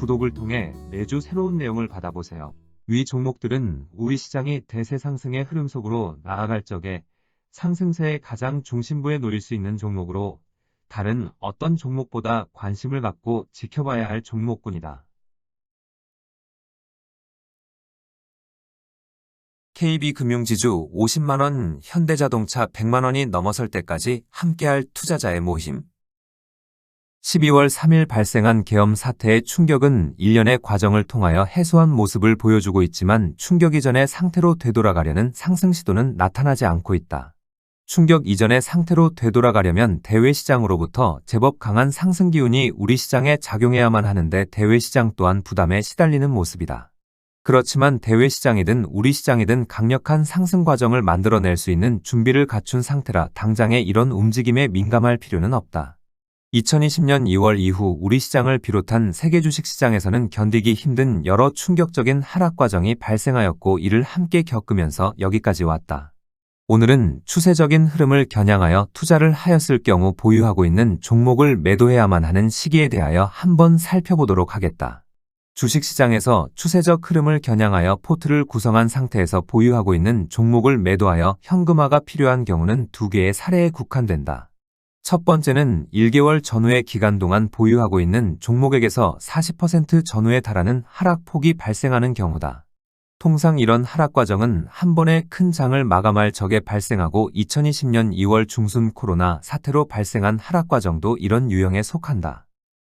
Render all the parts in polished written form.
구독을 통해 매주 새로운 내용을 받아보세요. 위 종목들은 우리 시장이 대세 상승의 흐름 속으로 나아갈 적에 상승세의 가장 중심부에 놓일 수 있는 종목으로 다른 어떤 종목보다 관심을 갖고 지켜봐야 할 종목군이다. KB금융지주 50만원, 현대자동차 100만원이 넘어설 때까지 함께할 투자자의 모임. 12월 3일 발생한 계엄 사태의 충격은 일련의 과정을 통하여 해소한 모습을 보여주고 있지만 충격 이전의 상태로 되돌아가려는 상승 시도는 나타나지 않고 있다. 충격 이전의 상태로 되돌아가려면 대외시장으로부터 제법 강한 상승 기운이 우리 시장에 작용해야만 하는데 대외시장 또한 부담에 시달리는 모습이다. 그렇지만 대외시장이든 우리 시장이든 강력한 상승 과정을 만들어낼 수 있는 준비를 갖춘 상태라 당장에 이런 움직임에 민감할 필요는 없다. 2020년 2월 이후 우리 시장을 비롯한 세계 주식시장에서는 견디기 힘든 여러 충격적인 하락 과정이 발생하였고 이를 함께 겪으면서 여기까지 왔다. 오늘은 추세적인 흐름을 겨냥하여 투자를 하였을 경우 보유하고 있는 종목을 매도해야만 하는 시기에 대하여 한번 살펴보도록 하겠다. 주식시장에서 추세적 흐름을 겨냥하여 포트를 구성한 상태에서 보유하고 있는 종목을 매도하여 현금화가 필요한 경우는 두 개의 사례에 국한된다. 첫 번째는 1개월 전후의 기간 동안 보유하고 있는 종목에게서 40% 전후에 달하는 하락폭이 발생하는 경우다. 통상 이런 하락 과정은 한 번에 큰 장을 마감할 적에 발생하고 2020년 2월 중순 코로나 사태로 발생한 하락 과정도 이런 유형에 속한다.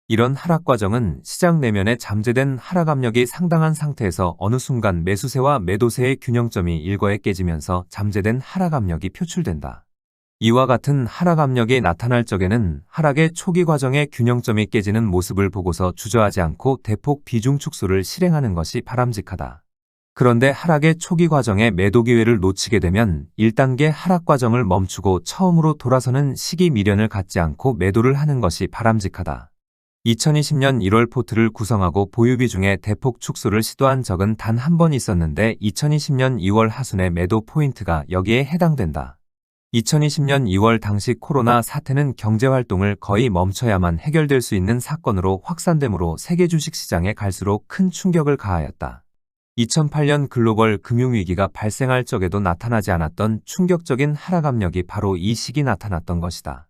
이런 하락 과정은 시장 내면에 잠재된 하락 압력이 상당한 상태에서 어느 순간 매수세와 매도세의 균형점이 일거에 깨지면서 잠재된 하락 압력이 표출된다. 이와 같은 하락 압력이 나타날 적에는 하락의 초기 과정의 균형점이 깨지는 모습을 보고서 주저하지 않고 대폭 비중 축소를 실행하는 것이 바람직하다. 그런데 하락의 초기 과정에 매도 기회를 놓치게 되면 1단계 하락 과정을 멈추고 처음으로 돌아서는 시기 미련을 갖지 않고 매도를 하는 것이 바람직하다. 2020년 1월 포트를 구성하고 보유 비중의 대폭 축소를 시도한 적은 단 한 번 있었는데 2020년 2월 하순의 매도 포인트가 여기에 해당된다. 2020년 2월 당시 코로나 사태는 경제활동을 거의 멈춰야만 해결될 수 있는 사건으로 확산되므로 세계 주식시장에 갈수록 큰 충격을 가하였다. 2008년 글로벌 금융위기가 발생할 적에도 나타나지 않았던 충격적인 하락 압력이 바로 이 시기 나타났던 것이다.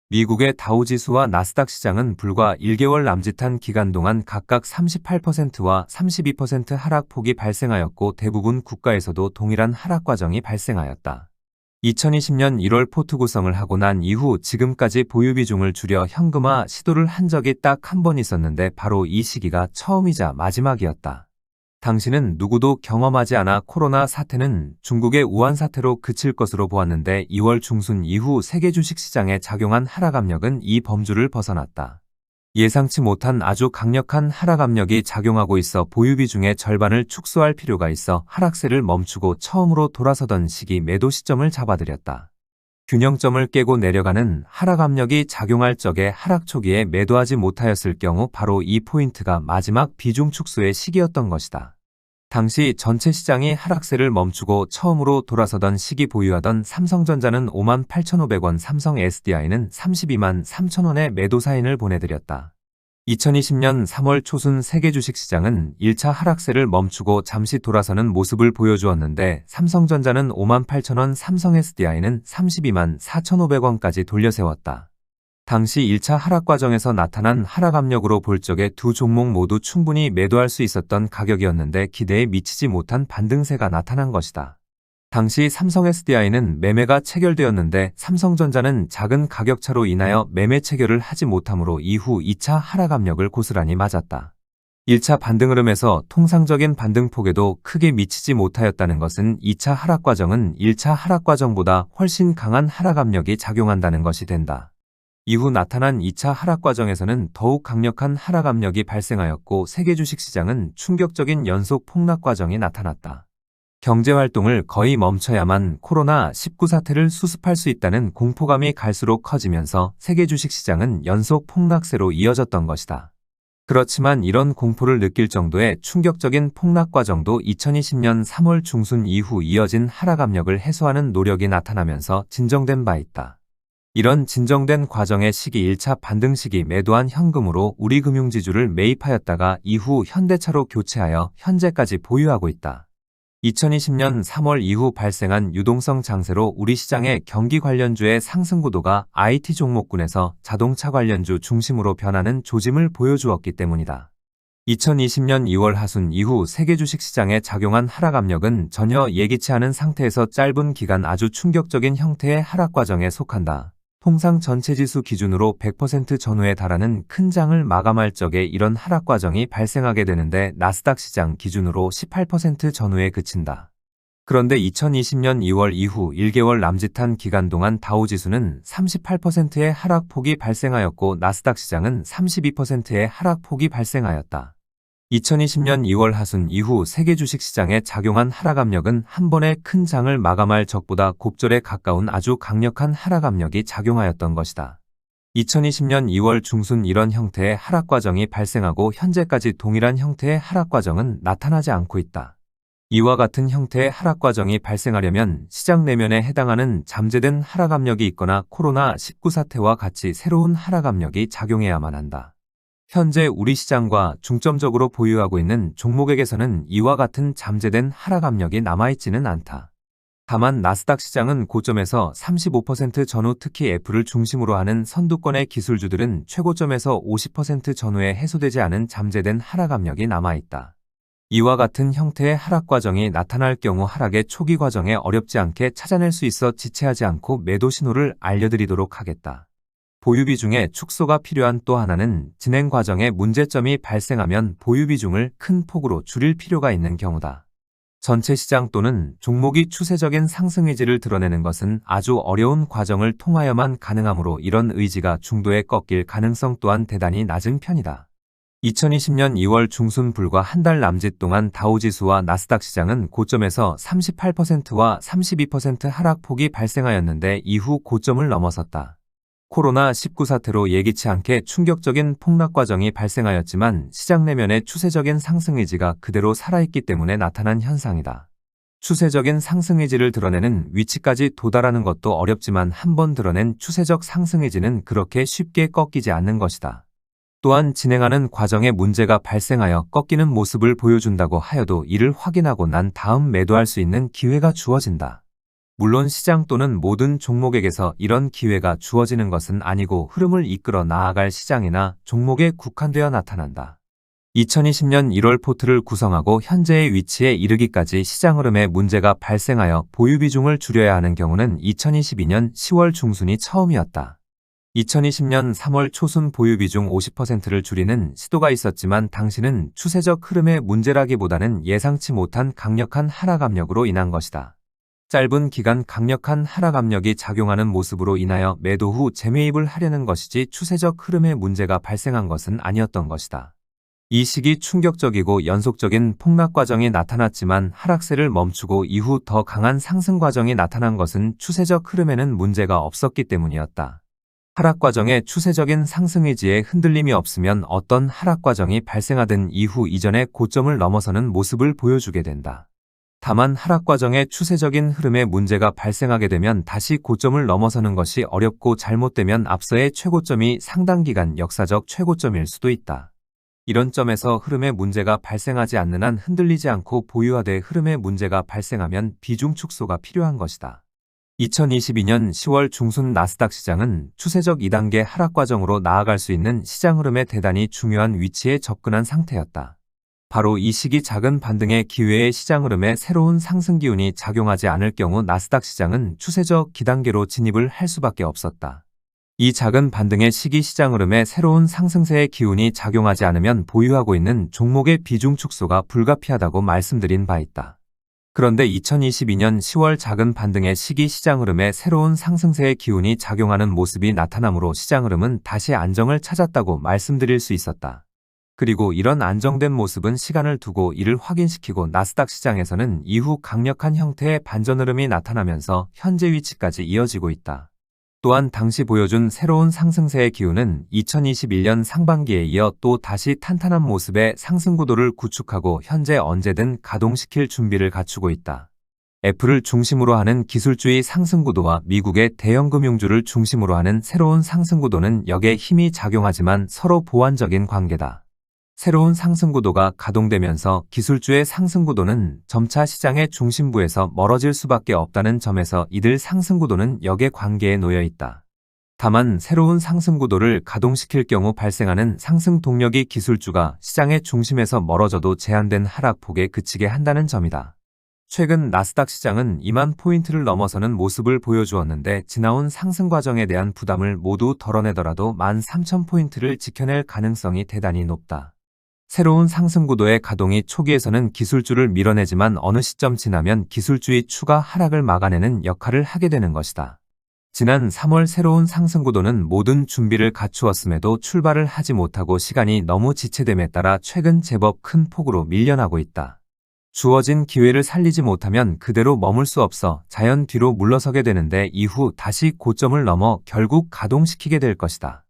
미국의 다우지수와 나스닥 시장은 불과 1개월 남짓한 기간 동안 각각 38%와 32% 하락폭이 발생하였고 대부분 국가에서도 동일한 하락 과정이 발생하였다. 2020년 1월 포트 구성을 하고 난 이후 지금까지 보유 비중을 줄여 현금화 시도를 한 적이 딱 한 번 있었는데 바로 이 시기가 처음이자 마지막이었다. 당시는 누구도 경험하지 않아 코로나 사태는 중국의 우한 사태로 그칠 것으로 보았는데 2월 중순 이후 세계 주식시장에 작용한 하락 압력은 이 범주를 벗어났다. 예상치 못한 아주 강력한 하락 압력이 작용하고 있어 보유 비중의 절반을 축소할 필요가 있어 하락세를 멈추고 처음으로 돌아서던 시기 매도 시점을 잡아들였다. 균형점을 깨고 내려가는 하락 압력이 작용할 적에 하락 초기에 매도하지 못하였을 경우 바로 이 포인트가 마지막 비중 축소의 시기였던 것이다. 당시 전체 시장이 하락세를 멈추고 처음으로 돌아서던 시기 보유하던 삼성전자는 58,500원, 삼성 SDI는 32만 3천원의 매도 사인을 보내드렸다. 2020년 3월 초순 세계 주식시장은 1차 하락세를 멈추고 잠시 돌아서는 모습을 보여주었는데 삼성전자는 58,000원, 삼성 SDI는 32만 4,500원까지 돌려세웠다. 당시 1차 하락 과정에서 나타난 하락 압력으로 볼 적에 두 종목 모두 충분히 매도할 수 있었던 가격이었는데 기대에 미치지 못한 반등세가 나타난 것이다. 당시 삼성 SDI는 매매가 체결되었는데 삼성전자는 작은 가격차로 인하여 매매 체결을 하지 못하므로 이후 2차 하락 압력을 고스란히 맞았다. 1차 반등 흐름에서 통상적인 반등폭에도 크게 미치지 못하였다는 것은 2차 하락 과정은 1차 하락 과정보다 훨씬 강한 하락 압력이 작용한다는 것이 된다. 이후 나타난 2차 하락 과정에서는 더욱 강력한 하락 압력이 발생하였고 세계 주식시장은 충격적인 연속 폭락 과정이 나타났다. 경제활동을 거의 멈춰야만 코로나19 사태를 수습할 수 있다는 공포감이 갈수록 커지면서 세계 주식시장은 연속 폭락세로 이어졌던 것이다. 그렇지만 이런 공포를 느낄 정도의 충격적인 폭락 과정도 2020년 3월 중순 이후 이어진 하락 압력을 해소하는 노력이 나타나면서 진정된 바 있다. 이런 진정된 과정의 시기 1차 반등 시기 매도한 현금으로 우리금융지주를 매입하였다가 이후 현대차로 교체하여 현재까지 보유하고 있다. 2020년 3월 이후 발생한 유동성 장세로 우리 시장의 경기 관련주의 상승 구도가 IT 종목군에서 자동차 관련주 중심으로 변하는 조짐을 보여주었기 때문이다. 2020년 2월 하순 이후 세계 주식시장에 작용한 하락 압력은 전혀 예기치 않은 상태에서 짧은 기간 아주 충격적인 형태의 하락 과정에 속한다. 통상 전체 지수 기준으로 100% 전후에 달하는 큰 장을 마감할 적에 이런 하락 과정이 발생하게 되는데 나스닥 시장 기준으로 18% 전후에 그친다. 그런데 2020년 2월 이후 1개월 남짓한 기간 동안 다우지수는 38%의 하락폭이 발생하였고 나스닥 시장은 32%의 하락폭이 발생하였다. 2020년 2월 하순 이후 세계 주식시장에 작용한 하락 압력은 한 번의 큰 장을 마감할 적보다 곱절에 가까운 아주 강력한 하락 압력이 작용하였던 것이다. 2020년 2월 중순 이런 형태의 하락 과정이 발생하고 현재까지 동일한 형태의 하락 과정은 나타나지 않고 있다. 이와 같은 형태의 하락 과정이 발생하려면 시장 내면에 해당하는 잠재된 하락 압력이 있거나 코로나19 사태와 같이 새로운 하락 압력이 작용해야만 한다. 현재 우리 시장과 중점적으로 보유하고 있는 종목에게서는 이와 같은 잠재된 하락 압력이 남아있지는 않다. 다만 나스닥 시장은 고점에서 35% 전후 특히 애플을 중심으로 하는 선두권의 기술주들은 최고점에서 50% 전후에 해소되지 않은 잠재된 하락 압력이 남아있다. 이와 같은 형태의 하락 과정이 나타날 경우 하락의 초기 과정에 어렵지 않게 찾아낼 수 있어 지체하지 않고 매도 신호를 알려드리도록 하겠다. 보유 비중의 축소가 필요한 또 하나는 진행 과정에 문제점이 발생하면 보유 비중을 큰 폭으로 줄일 필요가 있는 경우다. 전체 시장 또는 종목이 추세적인 상승 의지를 드러내는 것은 아주 어려운 과정을 통하여만 가능하므로 이런 의지가 중도에 꺾일 가능성 또한 대단히 낮은 편이다. 2020년 2월 중순 불과 한 달 남짓 동안 다우지수와 나스닥 시장은 고점에서 38%와 32% 하락폭이 발생하였는데 이후 고점을 넘어섰다. 코로나19 사태로 예기치 않게 충격적인 폭락 과정이 발생하였지만 시장 내면의 추세적인 상승 의지가 그대로 살아있기 때문에 나타난 현상이다. 추세적인 상승 의지를 드러내는 위치까지 도달하는 것도 어렵지만 한번 드러낸 추세적 상승 의지는 그렇게 쉽게 꺾이지 않는 것이다. 또한 진행하는 과정에 문제가 발생하여 꺾이는 모습을 보여준다고 하여도 이를 확인하고 난 다음 매도할 수 있는 기회가 주어진다. 물론 시장 또는 모든 종목에게서 이런 기회가 주어지는 것은 아니고 흐름을 이끌어 나아갈 시장이나 종목에 국한되어 나타난다. 2020년 1월 포트를 구성하고 현재의 위치에 이르기까지 시장 흐름에 문제가 발생하여 보유 비중을 줄여야 하는 경우는 2022년 10월 중순이 처음이었다. 2020년 3월 초순 보유 비중 50%를 줄이는 시도가 있었지만 당시는 추세적 흐름의 문제라기보다는 예상치 못한 강력한 하락 압력으로 인한 것이다. 짧은 기간 강력한 하락 압력이 작용하는 모습으로 인하여 매도 후 재매입을 하려는 것이지 추세적 흐름의 문제가 발생한 것은 아니었던 것이다. 이 시기 충격적이고 연속적인 폭락 과정이 나타났지만 하락세를 멈추고 이후 더 강한 상승 과정이 나타난 것은 추세적 흐름에는 문제가 없었기 때문이었다. 하락 과정에 추세적인 상승 의지에 흔들림이 없으면 어떤 하락 과정이 발생하든 이후 이전의 고점을 넘어서는 모습을 보여주게 된다. 다만 하락 과정에 추세적인 흐름에 문제가 발생하게 되면 다시 고점을 넘어서는 것이 어렵고 잘못되면 앞서의 최고점이 상당 기간 역사적 최고점일 수도 있다. 이런 점에서 흐름에 문제가 발생하지 않는 한 흔들리지 않고 보유하되 흐름에 문제가 발생하면 비중 축소가 필요한 것이다. 2022년 10월 중순 나스닥 시장은 추세적 2단계 하락 과정으로 나아갈 수 있는 시장 흐름에 대단히 중요한 위치에 접근한 상태였다. 바로 이 시기 작은 반등의 기회에 시장 흐름에 새로운 상승 기운이 작용하지 않을 경우 나스닥 시장은 추세적 기단계로 진입을 할 수밖에 없었다. 이 작은 반등의 시기 시장 흐름에 새로운 상승세의 기운이 작용하지 않으면 보유하고 있는 종목의 비중 축소가 불가피하다고 말씀드린 바 있다. 그런데 2022년 10월 작은 반등의 시기 시장 흐름에 새로운 상승세의 기운이 작용하는 모습이 나타나므로 시장 흐름은 다시 안정을 찾았다고 말씀드릴 수 있었다. 그리고 이런 안정된 모습은 시간을 두고 이를 확인시키고 나스닥 시장에서는 이후 강력한 형태의 반전 흐름이 나타나면서 현재 위치까지 이어지고 있다. 또한 당시 보여준 새로운 상승세의 기운은 2021년 상반기에 이어 또 다시 탄탄한 모습의 상승 구도를 구축하고 현재 언제든 가동시킬 준비를 갖추고 있다. 애플을 중심으로 하는 기술주의 상승구도와 미국의 대형 금융주를 중심으로 하는 새로운 상승구도는 역에 힘이 작용하지만 서로 보완적인 관계다. 새로운 상승구도가 가동되면서 기술주의 상승구도는 점차 시장의 중심부에서 멀어질 수밖에 없다는 점에서 이들 상승구도는 역의 관계에 놓여 있다. 다만 새로운 상승구도를 가동시킬 경우 발생하는 상승 동력이 기술주가 시장의 중심에서 멀어져도 제한된 하락폭에 그치게 한다는 점이다. 최근 나스닥 시장은 2만 포인트를 넘어서는 모습을 보여주었는데 지나온 상승 과정에 대한 부담을 모두 덜어내더라도 13,000포인트를 지켜낼 가능성이 대단히 높다. 새로운 상승구도의 가동이 초기에서는 기술주를 밀어내지만 어느 시점 지나면 기술주의 추가 하락을 막아내는 역할을 하게 되는 것이다. 지난 3월 새로운 상승구도는 모든 준비를 갖추었음에도 출발을 하지 못하고 시간이 너무 지체됨에 따라 최근 제법 큰 폭으로 밀려나고 있다. 주어진 기회를 살리지 못하면 그대로 머물 수 없어 자연 뒤로 물러서게 되는데 이후 다시 고점을 넘어 결국 가동시키게 될 것이다.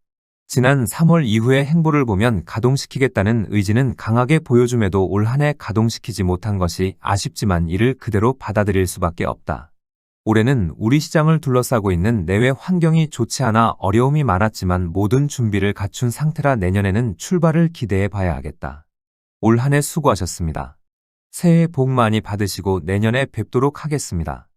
지난 3월 이후의 행보를 보면 가동시키겠다는 의지는 강하게 보여줌에도 올 한 해 가동시키지 못한 것이 아쉽지만 이를 그대로 받아들일 수밖에 없다. 올해는 우리 시장을 둘러싸고 있는 내외 환경이 좋지 않아 어려움이 많았지만 모든 준비를 갖춘 상태라 내년에는 출발을 기대해 봐야 하겠다. 올 한 해 수고하셨습니다. 새해 복 많이 받으시고 내년에 뵙도록 하겠습니다.